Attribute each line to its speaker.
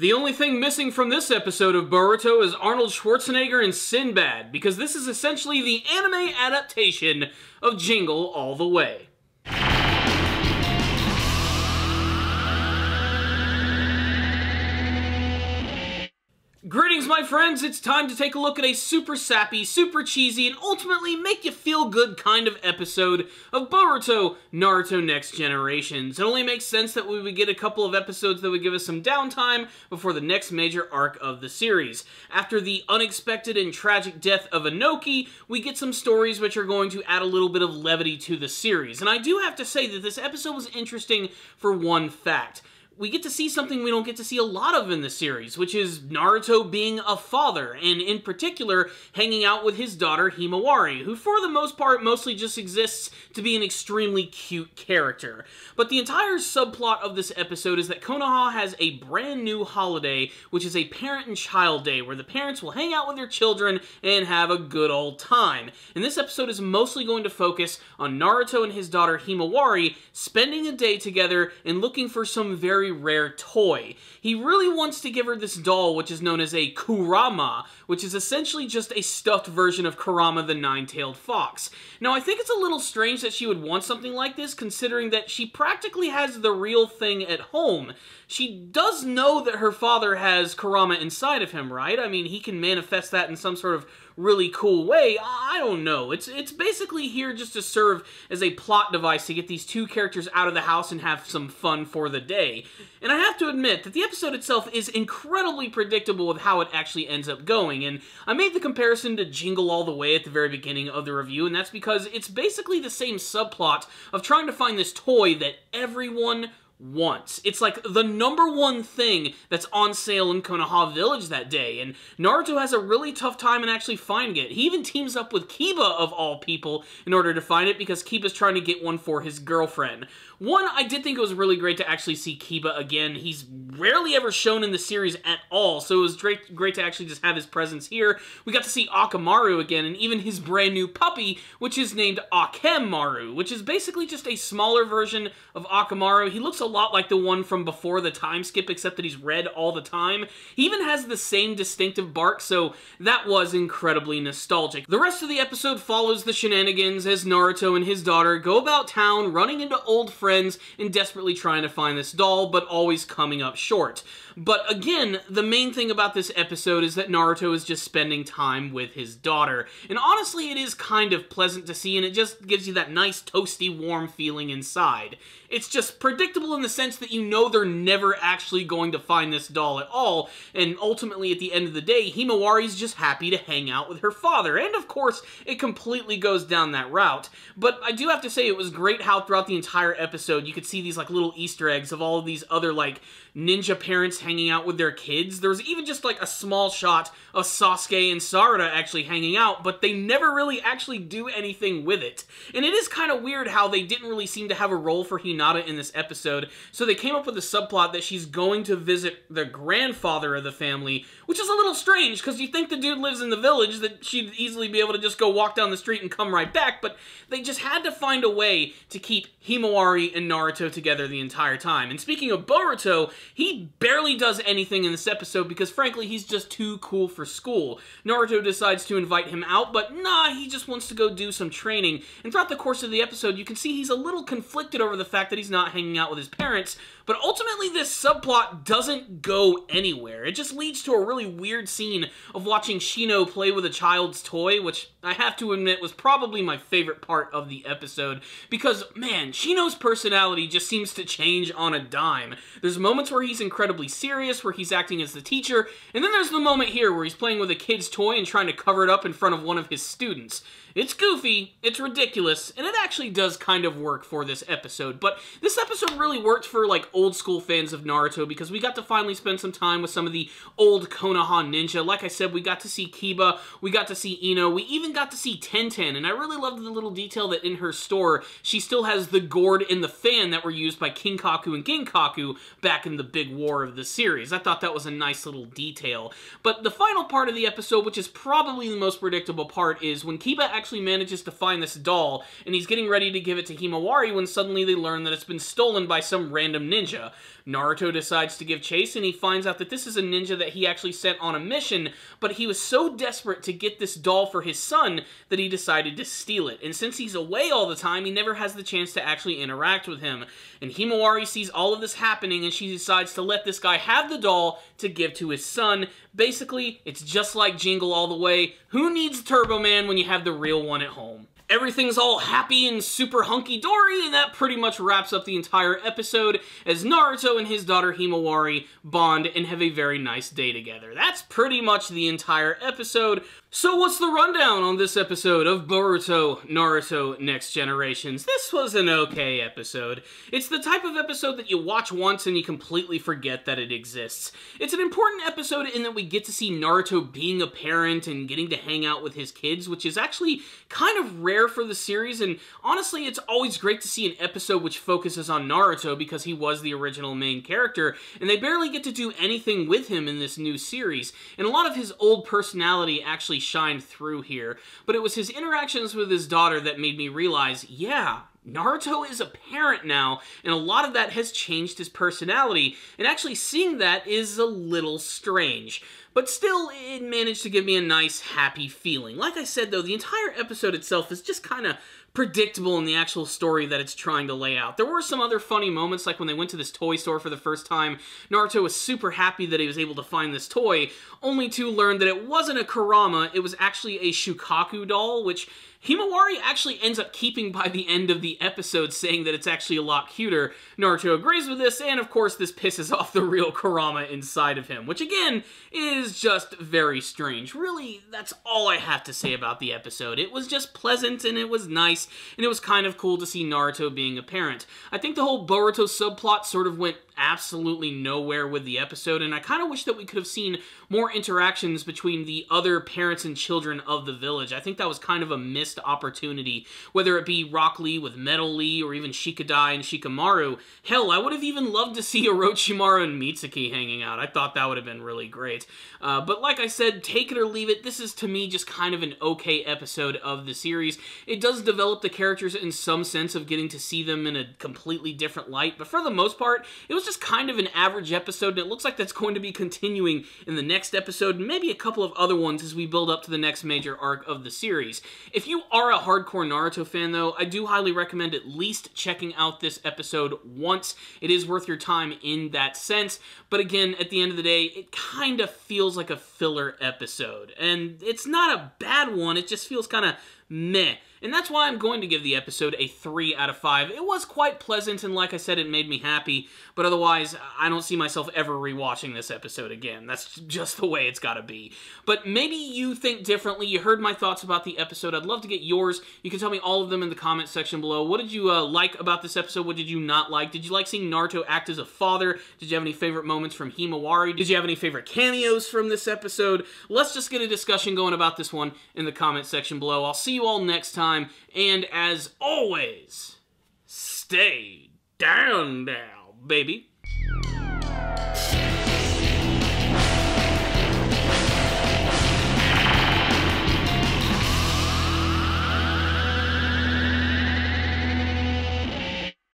Speaker 1: The only thing missing from this episode of Boruto is Arnold Schwarzenegger and Sinbad, because this is essentially the anime adaptation of Jingle all the way. Greetings, my friends! It's time to take a look at a super sappy, super cheesy, and ultimately make you feel good kind of episode of Boruto Naruto Next Generations. It only makes sense that we would get a couple of episodes that would give us some downtime before the next major arc of the series. After the unexpected and tragic death of Inoki, we get some stories which are going to add a little bit of levity to the series. And I do have to say that this episode was interesting for one fact. We get to see something we don't get to see a lot of in the series, which is Naruto being a father, and in particular, hanging out with his daughter Himawari, who for the most part mostly just exists to be an extremely cute character. But the entire subplot of this episode is that Konoha has a brand new holiday, which is a parent and child day, where the parents will hang out with their children and have a good old time. And this episode is mostly going to focus on Naruto and his daughter Himawari spending a day together and looking for some very rare toy. He really wants to give her this doll, which is known as a Kurama, which is essentially just a stuffed version of Kurama the Nine-Tailed Fox. Now, I think it's a little strange that she would want something like this, considering that she practically has the real thing at home. She does know that her father has Kurama inside of him, right? I mean, he can manifest that in some sort of really cool way. I don't know. It's basically here just to serve as a plot device to get these two characters out of the house and have some fun for the day. And I have to admit that the episode itself is incredibly predictable with how it actually ends up going, and I made the comparison to Jingle all the way at the very beginning of the review, and that's because it's basically the same subplot of trying to find this toy that everyone wants. It's like the #1 thing that's on sale in Konoha Village that day, and Naruto has a really tough time in actually finding it. He even teams up with Kiba, of all people, in order to find it, because Kiba's trying to get one for his girlfriend. One, I did think it was really great to actually see Kiba again. He's rarely ever shown in the series at all, so it was great to actually just have his presence here. We got to see Akamaru again, and even his brand new puppy, which is named Akamaru, which is basically just a smaller version of Akamaru. He looks a lot like the one from before the time skip, except that he's red all the time. He even has the same distinctive bark, so that was incredibly nostalgic. The rest of the episode follows the shenanigans as Naruto and his daughter go about town, running into old friends and desperately trying to find this doll, but always coming up short. But again, the main thing about this episode is that Naruto is just spending time with his daughter. And honestly, it is kind of pleasant to see, and it just gives you that nice, toasty, warm feeling inside. It's just predictable in the sense that you know they're never actually going to find this doll at all, and ultimately, at the end of the day, Himawari's just happy to hang out with her father. And of course, it completely goes down that route. But I do have to say, it was great how throughout the entire episode, you could see these like little Easter eggs of all of these other like ninja parents hanging out with their kids. There was even just like a small shot of Sasuke and Sarada actually hanging out, but they never really actually do anything with it. And it is kind of weird how they didn't really seem to have a role for Hinata in this episode, so they came up with a subplot that she's going to visit the grandfather of the family, which is a little strange, because you think the dude lives in the village, that she'd easily be able to just go walk down the street and come right back, but they just had to find a way to keep Himawari and Naruto together the entire time. And speaking of Boruto, he barely does anything in this episode because, frankly, he's just too cool for school. Naruto decides to invite him out, but nah, he just wants to go do some training. And throughout the course of the episode, you can see he's a little conflicted over the fact that he's not hanging out with his parents, but ultimately this subplot doesn't go anywhere. It just leads to a really weird scene of watching Shino play with a child's toy, which I have to admit was probably my favorite part of the episode, because, man, Shino's personality just seems to change on a dime. There's moments where he's incredibly serious, where he's acting as the teacher, and then there's the moment here where he's playing with a kid's toy and trying to cover it up in front of one of his students. It's goofy, it's ridiculous, and it actually does kind of work for this episode, but this episode really worked for, like, old school fans of Naruto, because we got to finally spend some time with some of the old Konoha ninja. Like I said, we got to see Kiba, we got to see Ino, we even got to see Tenten, and I really loved the little detail that in her store, she still has the gourd and the fan that were used by Kinkaku and Ginkaku back in the big war of the series. I thought that was a nice little detail. But the final part of the episode, which is probably the most predictable part, is when Kiba actually manages to find this doll, and he's getting ready to give it to Himawari when suddenly they learn that it's been stolen by some random ninja. ninja. Naruto decides to give chase, and he finds out that this is a ninja that he actually sent on a mission, but he was so desperate to get this doll for his son that he decided to steal it. And since he's away all the time, he never has the chance to actually interact with him. And Himawari sees all of this happening, and she decides to let this guy have the doll to give to his son. Basically, it's just like Jingle all the way. Who needs Turbo Man when you have the real one at home? Everything's all happy and super hunky-dory, and that pretty much wraps up the entire episode as Naruto and his daughter Himawari bond and have a very nice day together. That's pretty much the entire episode. So what's the rundown on this episode of Boruto Naruto Next Generations? This was an okay episode. It's the type of episode that you watch once and you completely forget that it exists. It's an important episode in that we get to see Naruto being a parent and getting to hang out with his kids, which is actually kind of rare for the series, and honestly, it's always great to see an episode which focuses on Naruto because he was the original main character, and they barely get to do anything with him in this new series, and a lot of his old personality actually shined through here, but it was his interactions with his daughter that made me realize, yeah, Naruto is a parent now, and a lot of that has changed his personality, and actually seeing that is a little strange. But still, it managed to give me a nice, happy feeling. Like I said, though, the entire episode itself is just kind of predictable in the actual story that it's trying to lay out. There were some other funny moments, like when they went to this toy store for the first time. Naruto was super happy that he was able to find this toy, only to learn that it wasn't a Kurama, it was actually a Shukaku doll, which Himawari actually ends up keeping by the end of the episode, saying that it's actually a lot cuter. Naruto agrees with this, and of course this pisses off the real Kurama inside of him, which again is just very strange. Really, that's all I have to say about the episode. It was just pleasant, and it was nice, and it was kind of cool to see Naruto being a parent. I think the whole Boruto subplot sort of went absolutely nowhere with the episode, and I kind of wish that we could have seen more interactions between the other parents and children of the village. I think that was kind of a missed opportunity, whether it be Rock Lee with Metal Lee, or even Shikadai and Shikamaru. Hell, I would have even loved to see Orochimaru and Mitsuki hanging out. I thought that would have been really great. But like I said, take it or leave it, this is to me just kind of an okay episode of the series. It does develop the characters in some sense of getting to see them in a completely different light, but for the most part, it was just kind of an average episode, and it looks like that's going to be continuing in the next episode, and maybe a couple of other ones as we build up to the next major arc of the series. If you are a hardcore Naruto fan, though, I do highly recommend at least checking out this episode once. It is worth your time in that sense, but again, at the end of the day, it kind of feels like a filler episode, and it's not a bad one, it just feels kind of meh. And that's why I'm going to give the episode a 3 out of 5. It was quite pleasant, and like I said, it made me happy, but otherwise, I don't see myself ever rewatching this episode again. That's just the way it's gotta be. But maybe you think differently. You heard my thoughts about the episode. I'd love to get yours. You can tell me all of them in the comment section below. What did you like about this episode? What did you not like? Did you like seeing Naruto act as a father? Did you have any favorite moments from Himawari? Did you have any favorite cameos from this episode? Let's just get a discussion going about this one in the comment section below. I'll see you all next time. And as always, stay down now, baby.